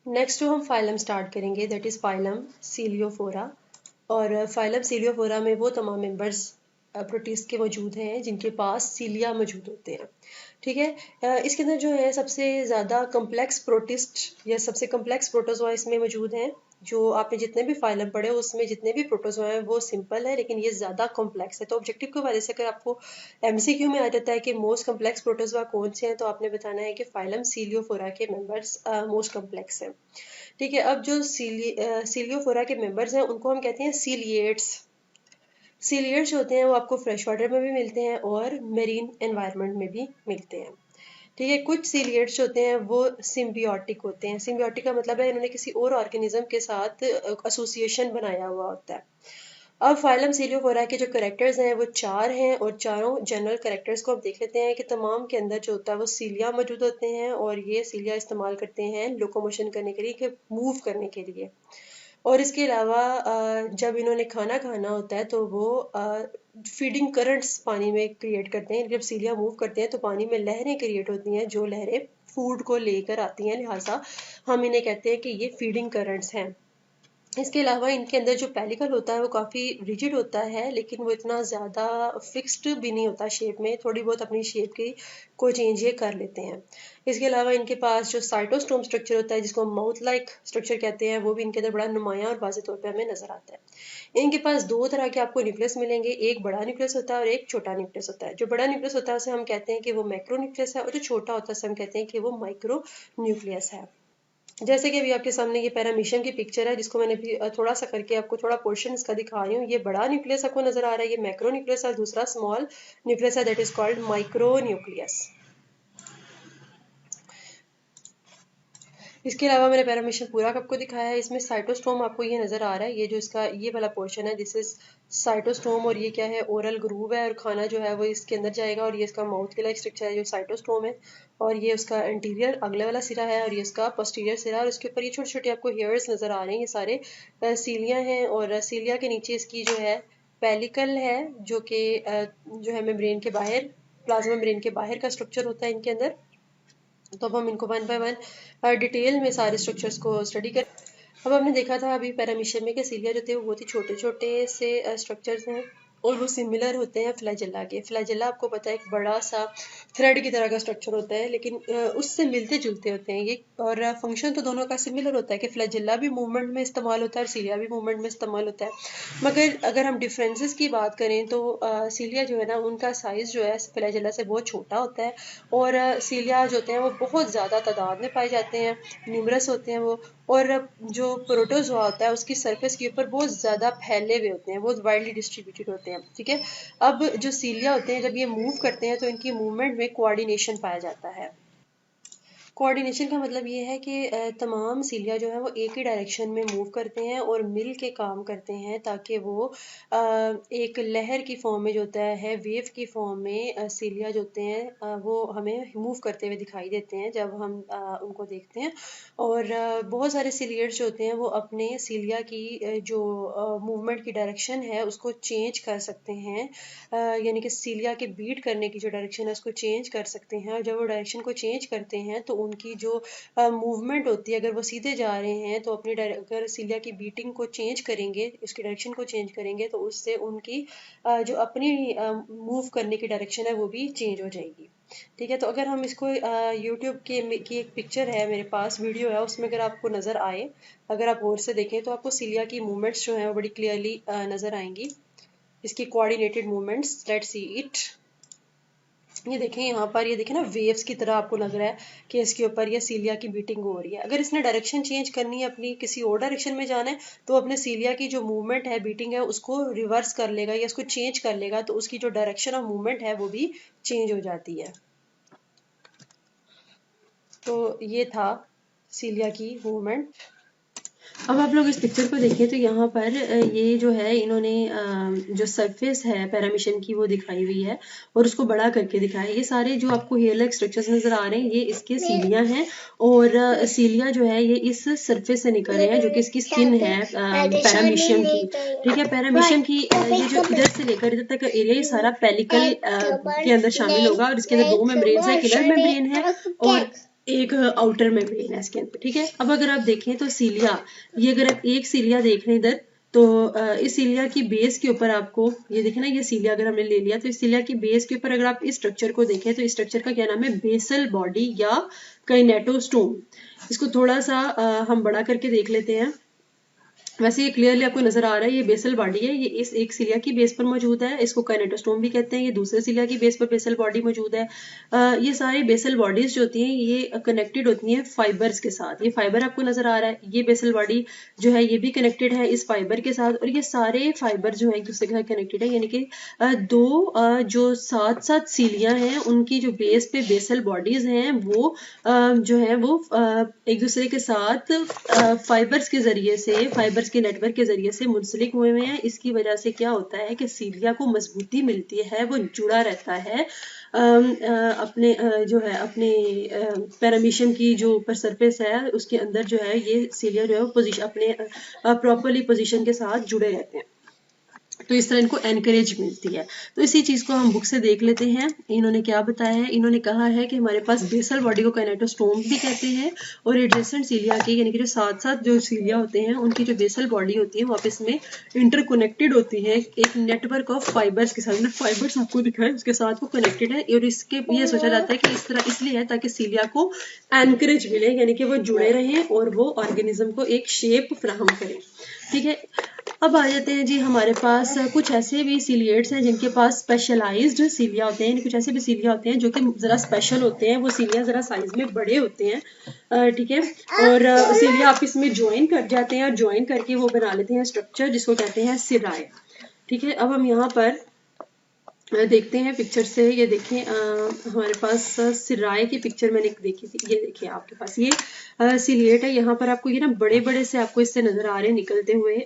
Next जो हम phylum start करेंगे दैट इज़ फाइलम सीलियोफोरा। और फाइलम सीलियोफोरा में वो तमाम मेंबर्स प्रोटिस्ट के मौजूद हैं जिनके पास सीलिया मौजूद होते हैं। ठीक है। इसके अंदर जो है सबसे ज़्यादा कम्प्लेक्स प्रोटिस्ट या सबसे कम्प्लेक्स प्रोटोजोआ इसमें मौजूद हैं। जो आपने जितने भी फाइलम पढ़े उसमें जितने भी प्रोटोजोआ हैं वो सिंपल है, लेकिन ये ज़्यादा कॉम्प्लेक्स है। तो ऑब्जेक्टिव के हवाले से अगर आपको एमसीक्यू में आ जाता है कि मोस्ट कम्प्लेक्स प्रोटोजोआ कौन से हैं, तो आपने बताना है कि फाइलम सीलियोफोरा के मेंबर्स मोस्ट कम्प्लेक्स हैं। ठीक है। अब जो सीलियोफोरा के मेंबर्स हैं उनको हम कहते हैं सीलिएट्स। सीलिएट्स होते हैं वो आपको फ्रेश वाटर में भी मिलते हैं और मेरीन एनवायरनमेंट में भी मिलते हैं। ठीक है। कुछ सीलिएट्स होते हैं वो सिम्बियोटिक होते हैं। सिम्बियोटिक का मतलब है इन्होंने किसी और ऑर्गेनिज्म के साथ एसोसिएशन बनाया हुआ होता है। अब फाइलम सीलियोफोरा के जो करेक्टर्स हैं वो 4 हैं, और चारों जनरल करेक्टर्स को आप देख लेते हैं कि तमाम के अंदर जो होता है वो सीलिया मौजूद होते हैं, और ये सीलिया इस्तेमाल करते हैं लोकोमोशन करने के लिए, कि मूव करने के लिए। और इसके अलावा जब इन्होंने खाना खाना होता है तो वो फीडिंग करंट्स पानी में क्रिएट करते हैं। जब सीलिया मूव करते हैं तो पानी में लहरें क्रिएट होती हैं, जो लहरें फूड को लेकर आती हैं, लिहाजा हम इन्हें कहते हैं कि ये फीडिंग करंट्स हैं। इसके अलावा इनके अंदर जो पेलिकल होता है वो काफ़ी रिजिड होता है, लेकिन वो इतना ज़्यादा फिक्स्ड भी नहीं होता शेप में, थोड़ी बहुत अपनी शेप की को चेंज ये कर लेते हैं। इसके अलावा इनके पास जो साइटोस्टोम स्ट्रक्चर होता है जिसको माउथ लाइक स्ट्रक्चर कहते हैं, वो भी इनके अंदर बड़ा नुमायाँ और वाज़ेह तौर पे हमें नज़र आता है। इनके पास दो तरह के आपको न्यूक्लियस मिलेंगे, एक बड़ा न्यूक्लियस होता है और एक छोटा न्यूक्लियस होता है। जो बड़ा न्यूक्लियस होता है उसे हम कहते हैं कि वो मैक्रो न्यूक्लियस है, और जो छोटा होता है उसे हम कहते हैं कि वो माइक्रो न्यूक्लियस है। जैसे कि अभी आपके सामने ये पैरामीशियम की पिक्चर है, जिसको मैंने अभी थोड़ा सा करके आपको थोड़ा पोर्शन इसका दिखा रही हूँ। ये बड़ा न्यूक्लियस आपको नजर आ रहा है, ये मैक्रो न्यूक्लियस है, दूसरा स्मॉल न्यूक्लियस है that is called micro nucleus. इसके अलावा मैंने पैरामीशियम पूरा आपको दिखाया है। इसमें साइटोस्टोम आपको ये नजर आ रहा है, ये जो इसका ये वाला पोर्शन है दिस इज साइटोस्टोम, और ये क्या है, ओरल ग्रूव है, और खाना जो है वो इसके अंदर जाएगा, और ये इसका माउथ के लाइक स्ट्रक्चर है जो साइटोस्टोम है। और ये उसका एंटीरियर अगले वाला सिरा है, और ये इसका पोस्टीरियर सिरा है, और इसके ऊपर ये छोटे छोटे आपको हेयर्स नजर आ रहे हैं, ये सारे सीलियाँ हैं। और सीलिया के नीचे इसकी जो है पेलिकल है, जो कि जो है मेम्ब्रेन के बाहर, प्लाज्मा मेम्ब्रेन के बाहर का स्ट्रक्चर होता है इनके अंदर। तो अब हम इनको वन बाय वन डिटेल में सारे स्ट्रक्चर्स को स्टडी कर। अब हमने देखा था अभी पैरामीशियम में कि सीलिया जो थे वो बहुत ही छोटे छोटे से स्ट्रक्चर्स हैं, और वो सिमिलर होते हैं फ्लैजेला के। फ्लैजेला आपको पता है एक बड़ा सा थ्रेड की तरह का स्ट्रक्चर होता है, लेकिन उससे मिलते जुलते होते हैं ये, और फंक्शन तो दोनों का सिमिलर होता है कि फ्लैजेला भी मूवमेंट में इस्तेमाल होता है और सीलिया भी मूवमेंट में इस्तेमाल होता है। मगर अगर हम डिफरेंसेस की बात करें तो सीलिया जो है ना उनका साइज़ जो है फ्लैजेला से बहुत छोटा होता है, और सीलिया जो होते हैं वो बहुत ज़्यादा तादाद में पाए जाते हैं, न्यूमरस होते हैं वो। और जो प्रोटोजोआ होता है उसकी सरफेस के ऊपर बहुत ज़्यादा फैले हुए होते हैं, बहुत वाइडली डिस्ट्रीब्यूटेड होते हैं। ठीक है। अब जो सीलिया होते हैं जब ये मूव करते हैं तो इनकी मूवमेंट में कोऑर्डिनेशन पाया जाता है। कोऑर्डिनेशन का मतलब ये है कि तमाम सीलिया जो है वो एक ही डायरेक्शन में मूव करते हैं और मिल के काम करते हैं, ताकि वो एक लहर की फॉर्म में जो होता है, वेव की फॉर्म में सीलिया जो होते हैं वो हमें मूव करते हुए दिखाई देते हैं जब हम उनको देखते हैं। और बहुत सारे सीलियर्स जो होते हैं वो अपने सीलिया की जो मूवमेंट की डायरेक्शन है उसको चेंज कर सकते हैं, यानी कि सीलिया के बीट करने की जो डायरेक्शन है उसको चेंज कर सकते हैं। और जब वो डायरेक्शन को चेंज करते हैं तो उनकी जो मूवमेंट होती है, अगर वो सीधे जा रहे हैं तो अपनी अगर सीलिया की बीटिंग को चेंज करेंगे, उसकी डायरेक्शन को चेंज करेंगे, तो उससे उनकी जो अपनी मूव करने की डायरेक्शन है वो भी चेंज हो जाएगी। ठीक है। तो अगर हम इसको यूट्यूब की एक पिक्चर है मेरे पास, वीडियो है, उसमें अगर आपको नज़र आए, अगर आप गौर से देखें तो आपको सीलिया की मूवमेंट्स जो हैं वो बड़ी क्लियरली नज़र आएंगी, इसकी coordinated movements. Let's see it. ये देखें यहाँ पर, ये देखें ना वेव्स की तरह आपको लग रहा है कि इसके ऊपर ये सीलिया की बीटिंग हो रही है। अगर इसने डायरेक्शन चेंज करनी है, अपनी किसी और डायरेक्शन में जाना है, तो अपने सीलिया की जो मूवमेंट है, बीटिंग है, उसको रिवर्स कर लेगा या उसको चेंज कर लेगा, तो उसकी जो डायरेक्शन ऑफ मूवमेंट है वो भी चेंज हो जाती है। तो ये था सीलिया की मूवमेंट। अब आप लोग इस पिक्चर को देखें तो यहाँ पर ये जो है इन्होंने जो सरफेस है पैरामीशियम की वो दिखाई हुई है, और उसको बड़ा करके दिखाया है। ये सारे जो आपको हेयर लाइक स्ट्रक्चर्स नजर आ रहे हैं ये इसके सीलिया हैं, और सीलिया जो है ये इस सरफेस से निकल रहे हैं जो कि इसकी स्किन है पैरामीशियम की। ठीक है। पैरामीशियम की ये जो इधर से लेकर इधर तक एरिया ये सारा पेलिकल के अंदर शामिल होगा, और इसके अंदर दो मेम्ब्रेन है, एक इनर मेम्ब्रेन है और एक आउटर मेम्ब्रेन है इसके अंदर, ठीक है। अब अगर आप देखें तो सीलिया, ये अगर आप एक सीलिया देख रहे हैं इधर, तो इस सीलिया की बेस के ऊपर आपको ये देखें ना, ये सीलिया अगर हमने ले लिया तो इस सीलिया की बेस के ऊपर अगर आप इस स्ट्रक्चर को देखें तो इस स्ट्रक्चर का क्या नाम है, बेसल बॉडी या काइनेटोस्टोम। इसको थोड़ा सा हम बड़ा करके देख लेते हैं। वैसे ये क्लियरली आपको नजर आ रहा है, ये बेसल बॉडी है, ये इस एक सिलिया की बेस पर मौजूद है, इसको काइनेटोस्टोम भी कहते हैं। ये दूसरे सिलिया की बेस पर बेसल बॉडी मौजूद है। ये सारी बेसल बॉडीज जो होती हैं ये कनेक्टेड होती हैं फाइबर्स के साथ। ये फाइबर आपको नजर आ रहा है, ये बेसल बॉडी जो है ये भी कनेक्टेड है इस फाइबर के साथ, और ये सारे फाइबर जो है एक दूसरे के साथ कनेक्टेड है। यानी कि दो जो सात सात सीलियां हैं उनकी जो बेस पे बेसल बॉडीज हैं वो जो है वो एक दूसरे के साथ फाइबर्स के जरिए से, फाइबर्स के नेटवर्क के जरिए से मुंसलिक हुए हुए हैं। इसकी वजह से क्या होता है कि सीलिया को मजबूती मिलती है, वो जुड़ा रहता है अपने जो है अपने पैरामीशियम की जो ऊपर सरफेस है उसके अंदर जो है ये सीलिया जो है वो पोजीशन अपने प्रॉपरली पोजीशन के साथ जुड़े रहते हैं। तो इस तरह इनको एनकरेज मिलती है। तो इसी चीज को हम बुक से देख लेते हैं। इन्होंने क्या बताया है, इन्होंने कहा है कि हमारे पास बेसल बॉडी को काइनेटोस्टोम भी कहते हैं, और एडजेसेंट सीलिया के यानी कि जो साथ साथ जो सीलिया होते हैं उनकी जो बेसल बॉडी होती है वो आपस में इंटरकनेक्टेड होती है एक नेटवर्क ऑफ फाइबर्स के साथ। फाइबर्स आपको दिखा है उसके साथ वो कनेक्टेड है, और इसके ये सोचा जाता है कि इस तरह इसलिए है ताकि सीलिया को एनकरेज मिले, यानी कि वो जुड़े रहें और वो ऑर्गेनिज्म को एक शेप फ्राहम करें, ठीक है। अब आ जाते हैं जी हमारे पास कुछ ऐसे भी सीलिएट्स हैं जिनके पास स्पेशलाइज्ड सीलिया होते हैं। कुछ ऐसे भी सीलिया होते हैं जो कि ज़रा स्पेशल होते हैं, वो सीलिया ज़रा साइज में बड़े होते हैं, ठीक है। और सीलिया आप इसमें ज्वाइन कर जाते हैं और ज्वाइन करके वो बना लेते हैं स्ट्रक्चर जिसको कहते हैं सिराए, ठीक है। अब हम यहाँ पर देखते हैं पिक्चर से, ये देखें हमारे पास सिराए की पिक्चर मैंने देखी थी, ये देखिए आपके पास ये सिलिएट है। यहाँ पर आपको ये ना बड़े बड़े से आपको इससे नजर आ रहे हैं निकलते हुए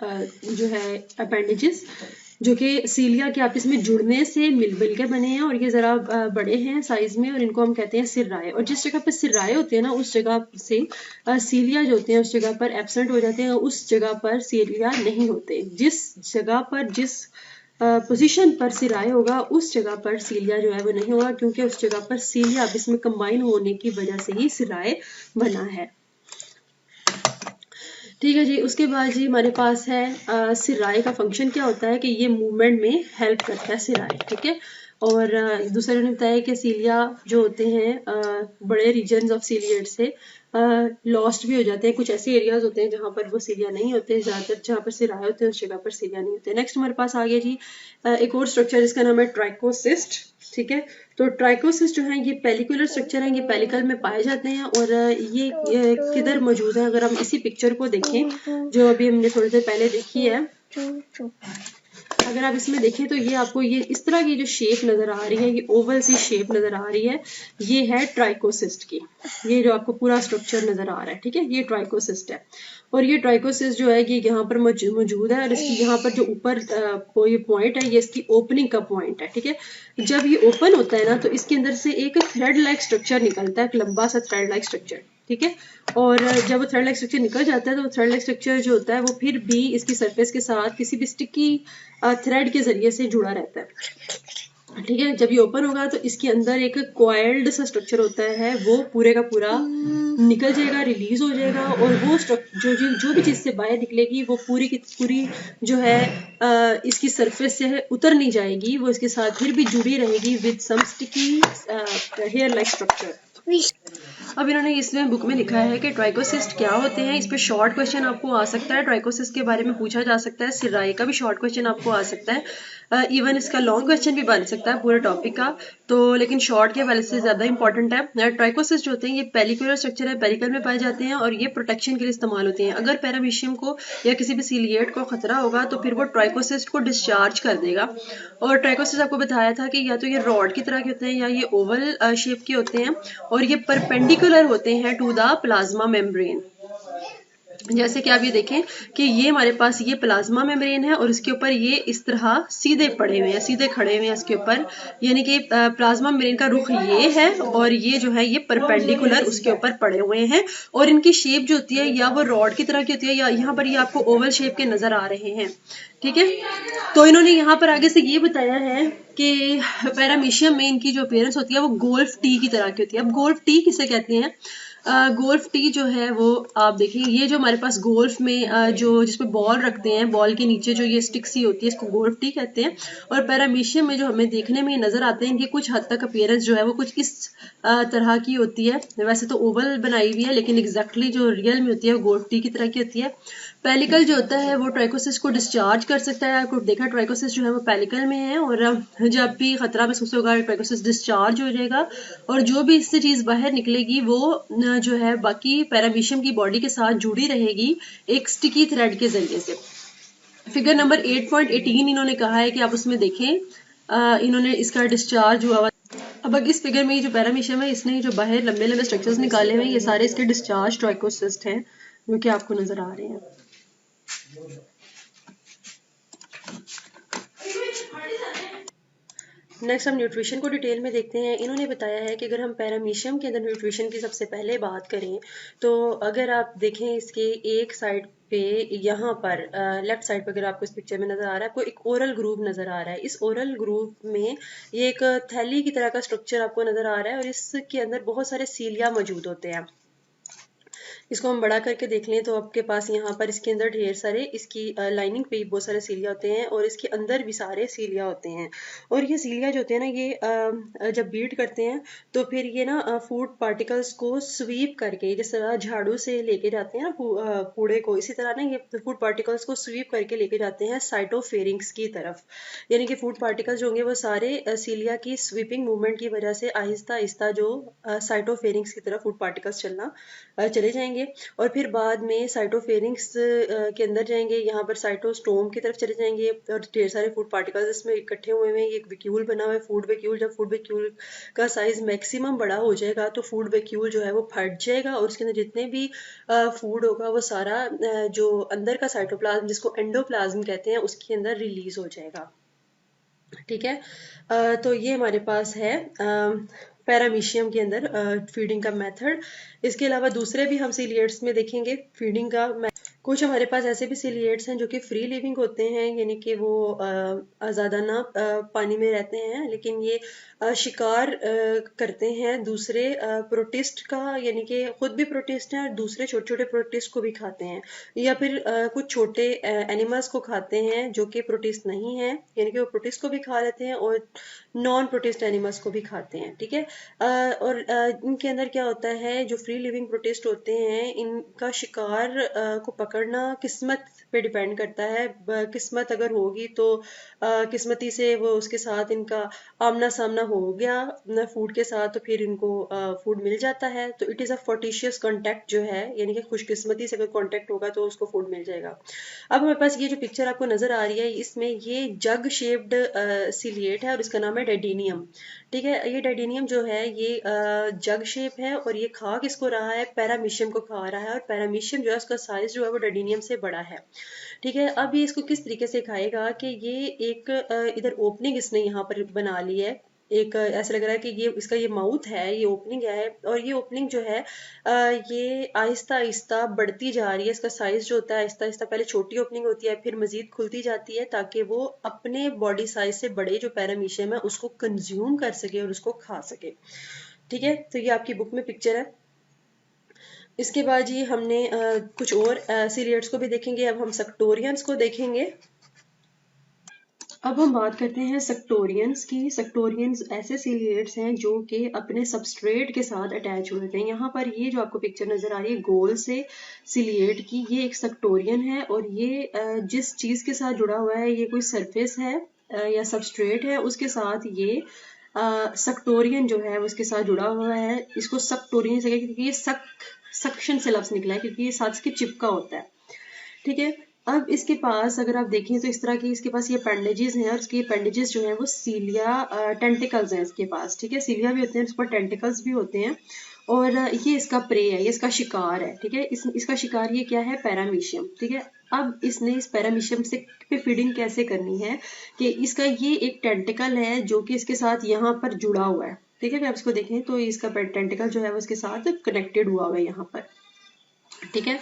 जो है अपेंडेजेस, जो कि सीलिया के आपस में जुड़ने से मिल के बने हैं, और ये जरा बड़े हैं साइज में, और इनको हम कहते हैं सिर्राए। और जिस जगह पर सिर्राए होते हैं ना उस जगह से सीलिया जो होते हैं उस जगह पर एब्सेंट हो जाते हैं, उस जगह पर सीलिया नहीं होते। जिस जगह पर जिस पोजीशन पर सिराए होगा उस जगह पर सीलिया जो है वो नहीं होगा, क्योंकि उस जगह पर सीलिया अब इसमें कंबाइन होने की वजह से ही सिराए बना है, ठीक है जी। उसके बाद जी हमारे पास है सिराए का फंक्शन क्या होता है कि ये मूवमेंट में हेल्प करता है सिराए, ठीक है। और दूसरे ने बताया कि सीलिया जो होते हैं बड़े रीजन्स ऑफ सीलिएट से लॉस्ट भी हो जाते हैं। कुछ ऐसे एरियाज होते हैं जहाँ पर वो सीलिया नहीं होते, ज़्यादातर जहाँ पर सिराए होते हैं उस जगह पर सीलिया नहीं होते। नेक्स्ट हमारे पास आ गया जी एक और स्ट्रक्चर जिसका नाम है ट्राइकोसिस्ट, ठीक है। तो ट्राइकोसिस्ट जो है ये पेलिकुलर स्ट्रक्चर है, ये पेलिकल में पाए जाते हैं, और ये किधर मौजूद है अगर हम इसी पिक्चर को देखें जो अभी हमने थोड़ी देर पहले देखी है, अगर आप इसमें देखें तो ये आपको ये इस तरह की जो शेप नजर आ रही है, ये ओवल सी शेप नजर आ रही है, ये है ट्राइकोसिस्ट की। ये जो आपको पूरा स्ट्रक्चर नजर आ रहा है, ठीक है, ये ट्राइकोसिस्ट है। और ये ट्राइकोसिस्ट जो है ये यहाँ पर मौजूद है, और इसकी यहाँ पर जो ऊपर कोई पॉइंट है ये इसकी ओपनिंग का पॉइंट है, ठीक है। जब ये ओपन होता है ना तो इसके अंदर से एक थ्रेड लाइक स्ट्रक्चर निकलता है, एक लंबा सा थ्रेड लाइक स्ट्रक्चर, ठीक है। और जब वो थ्रेड लाइक स्ट्रक्चर निकल जाता है तो थ्रेड लाइक स्ट्रक्चर जो होता है वो फिर भी इसकी सरफेस के साथ किसी भी स्टिकी थ्रेड के जरिए से जुड़ा रहता है, ठीक है। जब ये ओपन होगा तो इसके अंदर एक कॉइल्ड सा स्ट्रक्चर होता है, वो पूरे का पूरा निकल जाएगा, रिलीज हो जाएगा, और वो जो भी चीज से बाहर निकलेगी वो पूरी की पूरी जो है इसकी सरफेस से उतर नहीं जाएगी, वो इसके साथ फिर भी जुड़ी रहेगी with some sticky hair like structure. अब इन्होंने इसमें बुक में लिखा है कि ट्राइकोसिस्ट क्या होते हैं। इस पे शॉर्ट क्वेश्चन आपको आ सकता है, ट्राइकोसिस्ट के बारे में पूछा जा सकता है, सिराए का भी शॉर्ट क्वेश्चन आपको आ सकता है, इवन इसका लॉन्ग क्वेश्चन भी बन सकता है पूरे टॉपिक का, तो लेकिन शॉर्ट के वाले से ज्यादा इंपॉर्टेंट है। ट्राइकोसिस्ट जो होते हैं ये पेलिकुलर स्ट्रक्चर है, पेरिकल में पाए जाते हैं, और ये प्रोटेक्शन के लिए इस्तेमाल होते हैं। अगर पैरामीशियम को या किसी भी सीलिएट को खतरा होगा तो फिर वो ट्राइकोसिस्ट को डिस्चार्ज कर देगा। और ट्राइकोसिस्ट आपको बताया था कि या तो ये रॉड की तरह के होते हैं या ये ओवल शेप के होते हैं, और ये परपेंडिकुलर होते हैं टू द प्लाज्मा मेम्ब्रेन। जैसे कि आप ये देखें कि ये हमारे पास ये प्लाज्मा मेम्ब्रेन है और इसके ऊपर ये इस तरह सीधे पड़े हुए हैं, सीधे खड़े हुए हैं इसके ऊपर, यानी कि प्लाज्मा मेम्ब्रेन का रुख ये है और ये जो है ये परपेंडिकुलर उसके ऊपर पड़े हुए हैं। और इनकी शेप जो होती है या वो रॉड की तरह की होती है या यहाँ पर ये आपको ओवल शेप के नजर आ रहे हैं। ठीक है, तो इन्होंने यहाँ पर आगे से ये बताया है कि पैरामीशियम में इनकी जो अपीयरेंस होती है वो गोल्फ टी की तरह की होती है। अब गोल्फ टी किसे कहते हैं? गोल्फ टी जो है वो आप देखिए, ये जो हमारे पास गोल्फ में जो जिसमें बॉल रखते हैं, बॉल के नीचे जो ये स्टिक सी होती है, इसको गोल्फ टी कहते हैं। और पैरामीशियम में जो हमें देखने में नजर आते हैं, इनकी कुछ हद तक अपीयरेंस जो है वो कुछ इस तरह की होती है। वैसे तो ओवल बनाई हुई है, लेकिन एग्जैक्टली जो रियल में होती है वो गोल्फ टी की तरह की होती है। पेलिकल जो होता है वो ट्राइकोसिस को डिस्चार्ज कर सकता है। आपको देखा ट्राइकोसिस जो है वो पेलिकल में है और जब भी खतरा महसूस होगा ट्राइकोसिस डिस्चार्ज हो जाएगा और जो भी इससे चीज बाहर निकलेगी वो जो है बाकी पैरामीशियम की बॉडी के साथ जुड़ी रहेगी एक स्टिकी थ्रेड के जरिए से। फिगर नंबर 8.18 इन्होंने कहा है कि आप उसमें देखें, इन्होंने इसका डिस्चार्ज हुआ। अब इस फिगर में जो पैरामीशियम है इसने जो बाहर लंबे लंबे स्ट्रक्चर्स निकाले हुए हैं, ये सारे इसके डिस्चार्ज ट्राइकोसिस्ट हैं जो कि आपको नजर आ रहे हैं। नेक्स्ट हम न्यूट्रिशन को डिटेल में देखते हैं। इन्होंने बताया है कि अगर हम पैरामीशियम के अंदर न्यूट्रिशन की सबसे पहले बात करें तो अगर आप देखें इसके एक साइड पे यहाँ पर लेफ्ट साइड पे अगर आपको इस पिक्चर में नजर आ रहा है, आपको एक ओरल ग्रूव नजर आ रहा है। इस ओरल ग्रूव में ये एक थैली की तरह का स्ट्रक्चर आपको नजर आ रहा है और इसके अंदर बहुत सारे सीलिया मौजूद होते हैं। इसको हम बड़ा करके देख लें तो आपके पास यहाँ पर इसके अंदर ढेर सारे इसकी लाइनिंग पे बहुत सारे सीलिया होते हैं और इसके अंदर भी सारे सीलिया होते हैं। और ये सीलिया जो होते हैं ना, ये जब बीट करते हैं तो फिर ये ना फूड पार्टिकल्स को स्वीप करके, जिस तरह झाड़ू से लेके जाते हैं ना कूड़े को, इसी तरह ना ये फूड पार्टिकल्स को स्वीप करके लेके जाते हैं साइटोफेरिंग्स की तरफ। यानी कि फूड पार्टिकल्स जो होंगे वो सारे सीलिया की स्वीपिंग मूवमेंट की वजह से आहिस्ता आहिस्ता जो साइटोफेरिंग्स की तरफ फूड पार्टिकल्स चले जाएंगे और फिर बाद में साइटोफेरिंग्स के अंदर जाएंगे, यहाँ पर साइटोस्टोम की तरफ चले जाएंगे और ढेर सारे फूड पार्टिकल्स इसमें इकट्ठे हुए हैं। एक वैक्यूल बना हुआ है, फूड वैक्यूल। जब फूड वैक्यूल का साइज मैक्सिमम बड़ा हो जाएगा तो फूड वैक्यूल जो है वो फट जाएगा और उसके अंदर जितने भी फूड होगा वो सारा जो अंदर का साइटोप्लाज्म, जिसको एंडोप्लाज्म कहते हैं, उसके अंदर रिलीज हो जाएगा। ठीक है, तो ये हमारे पास है पैरामीशियम के अंदर फीडिंग का मेथड। इसके अलावा दूसरे भी हम सीलिएट्स में देखेंगे फीडिंग का। कुछ हमारे पास ऐसे भी सीलिएट्स हैं जो कि फ्री लिविंग होते हैं, यानी कि वो आजादाना पानी में रहते हैं, लेकिन ये शिकार करते हैं दूसरे प्रोटिस्ट का, यानी कि खुद भी प्रोटिस्ट हैं और दूसरे छोटे छोटे प्रोटिस्ट को भी खाते हैं, या फिर कुछ छोटे एनिमल्स को खाते हैं जो कि प्रोटिस्ट नहीं है, यानी कि वो प्रोटिस्ट को भी खा लेते हैं और नॉन प्रोटिस्ट एनिमल्स को भी खाते हैं। ठीक है, और इनके अंदर क्या होता है, जो फ्री लिविंग प्रोटिस्ट होते हैं इनका शिकार को पकड़ना किस्मत पे डिपेंड करता है। किस्मत अगर होगी तो किस्मती से वो उसके साथ इनका आमना सामना हो गया फूड के साथ तो फिर इनको फूड मिल जाता है। तो इट इज़ अ फोर्टिशियस कॉन्टेक्ट जो है, यानी कि खुशकिस्मती से अगर कॉन्टेक्ट होगा तो उसको फूड मिल जाएगा। अब हमारे पास ये जो पिक्चर आपको नजर आ रही है इसमें ये जग शेप्ड सीलिएट है और इसका नाम है डेडिनियम। ठीक है, ये डेडिनियम जो है ये जग शेप है और ये खा किसको रहा है, पैरामीशियम को खा रहा है और पैरामीशियम जो है उसका साइज जो है वो डेडिनियम से बड़ा है। ठीक है, अब ये इसको किस तरीके से खाएगा कि ये एक इधर ओपनिंग इसने यहाँ पर बना ली है। एक ऐसा लग रहा है कि ये इसका ये माउथ है, ये ओपनिंग है और ये ओपनिंग जो है ये आहिस्ता आहिस्ता बढ़ती जा रही है। इसका साइज जो होता है आहिस्ता आहिस्ता पहले छोटी ओपनिंग होती है फिर मजीद खुलती जाती है ताकि वो अपने बॉडी साइज से बड़े जो पैरामीशियम है उसको कंज्यूम कर सके और उसको खा सके। ठीक है, तो ये आपकी बुक में पिक्चर है। इसके बाद ये हमने कुछ और सीलिएट्स को भी देखेंगे। अब हम सेक्टोरियंस को देखेंगे। अब हम बात करते हैं सेक्टोरियंस की। सेक्टोरियंस ऐसे सीलिएट्स हैं जो कि अपने सबस्ट्रेट के साथ अटैच हुए थे। यहाँ पर ये जो आपको पिक्चर नजर आ रही है गोल से सीलिएट की, ये एक सेक्टोरियन है और ये जिस चीज के साथ जुड़ा हुआ है, ये कोई सरफेस है या सबस्ट्रेट है, उसके साथ ये सेक्टोरियन जो है उसके साथ जुड़ा हुआ है। इसको सेक्टोरियन से क्योंकि ये सक्शन से लफ्ज निकला है, क्योंकि ये साथ के चिपका होता है। ठीक है, अब इसके पास अगर आप देखें तो इस तरह की इसके पास ये अपेंडेजेस हैं और इसके अपेंडेजेस जो हैं वो सीलिया टेंटिकल्स हैं इसके पास। ठीक है, सीलिया भी होते हैं, इस पर टेंटिकल्स भी होते हैं और ये इसका प्रे है, ये इसका शिकार है, ठीक है। इसका शिकार ये क्या है, पैरामीशियम, ठीक है। अब इसने इस पैरामीशियम से पे फीडिंग कैसे करनी है कि इसका ये एक टेंटिकल है जो कि इसके साथ यहाँ पर जुड़ा हुआ है, ठीक है। आप इसको देखें तो इसका टेंटिकल जो है वो इसके साथ कनेक्टेड हुआ हुआ है यहाँ पर, ठीक है।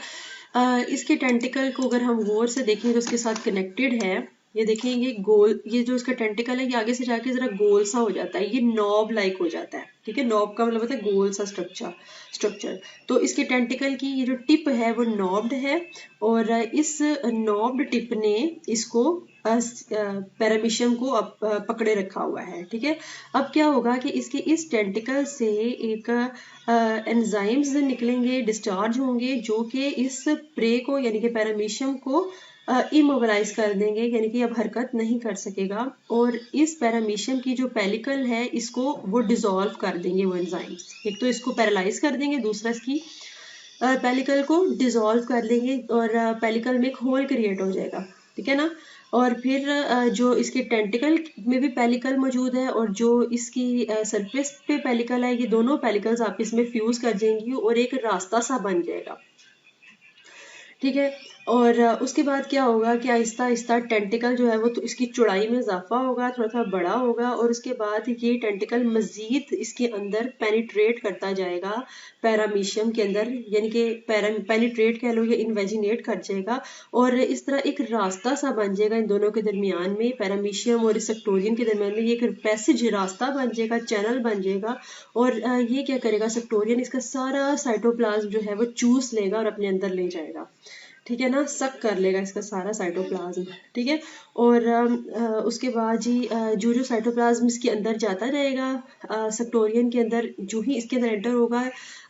इसके टेंटिकल को अगर हम गौर से देखें तो इसके साथ कनेक्टेड है। ये देखें, ये गोल, ये जो इसका टेंटिकल है ये आगे से जाके जरा गोल सा हो जाता है, ये नॉब लाइक हो जाता है, ठीक है। नॉब का मतलब होता है गोल सा स्ट्रक्चर। तो इसके टेंटिकल की ये जो टिप है वो नॉब्ड है, और इस नॉब्ड टिप ने इसको पैरामीशियम को पकड़े रखा हुआ है, ठीक है। अब क्या होगा कि इसके इस टेंटिकल से एक एंजाइम्स निकलेंगे, डिस्चार्ज होंगे, जो कि इस प्रे को यानी कि पैरामीशियम को इमोबिलाइज कर देंगे, यानी कि अब हरकत नहीं कर सकेगा। और इस पैरामीशियम की जो पेलिकल है इसको वो डिसॉल्व कर देंगे वो एंजाइम्स, एक तो इसको पैरालाइज कर देंगे, दूसरा इसकी पेलिकल को डिसॉल्व कर देंगे और पेलिकल में एक होल क्रिएट हो जाएगा, ठीक है ना। और फिर जो इसके टेंटिकल में भी पेलिकल मौजूद है और जो इसकी सरफेस पे पेलिकल है, ये दोनों पेलिकल्स आपस में फ्यूज कर जाएंगी और एक रास्ता सा बन जाएगा, ठीक है। और उसके बाद क्या होगा कि आहिस्ता आहिस्ता टेंटिकल जो है वो तो इसकी चौड़ाई में इजाफा होगा, थोड़ा थोड़ा बड़ा होगा, और उसके बाद ये टेंटिकल मजीद इसके अंदर पेनिट्रेट करता जाएगा पैरामीशियम के अंदर, यानी कि पेनिट्रेट कह लो या इन्वेजिनेट कर जाएगा, और इस तरह एक रास्ता सा बन जाएगा इन दोनों के दरमियान में, पैरामीशियम और सेक्टोरियन के दरमियान में ये एक पैसेज रास्ता बन जाएगा, चैनल बन जाएगा। और ये क्या करेगा, सेक्टोरियन इसका सारा साइटोप्लाज्म जो है वो चूस लेगा और अपने अंदर ले जाएगा, ठीक है ना, सक कर लेगा इसका सारा साइटोप्लाज्म, ठीक है। और उसके बाद जी जो साइटोप्लाज्म इसके अंदर जाता जाएगा सेक्टोरियन के अंदर, जो ही इसके अंदर एंटर होगा,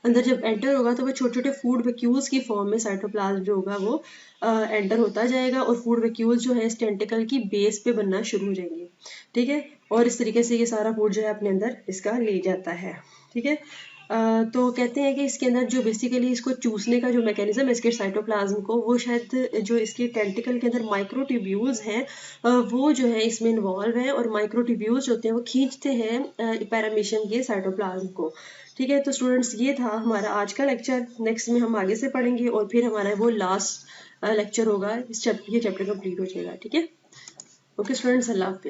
अंदर जब एंटर होगा तो वो छोटे छोटे फूड वैक्यूल्स की फॉर्म में साइटोप्लाज्म जो होगा वो एंटर होता जाएगा, और फूड वैक्यूल्स जो है इस टेंटिकल की बेस पे बनना शुरू हो जाएंगे, ठीक है। और इस तरीके से ये सारा फूड जो है अपने अंदर इसका ले जाता है, ठीक है। तो कहते हैं कि इसके अंदर जो बेसिकली इसको चूसने का जो मैकेनिज्म है इसके साइटोप्लाज्म को, वो शायद जो इसके टेंटिकल के अंदर माइक्रोट्यूब्यूल्स हैं वो जो है इसमें इन्वॉल्व है, और माइक्रोट्यूब्यूल्स होते हैं वो खींचते हैं पैरामीशियम के साइटोप्लाज्म को, ठीक है। तो स्टूडेंट्स ये था हमारा आज का लेक्चर, नेक्स्ट में हम आगे से पढ़ेंगे और फिर हमारा वो लास्ट लेक्चर होगा, ये चैप्टर कंप्लीट हो जाएगा, ठीक है। ओके स्टूडेंट्स, अल्लाह हाफिज़।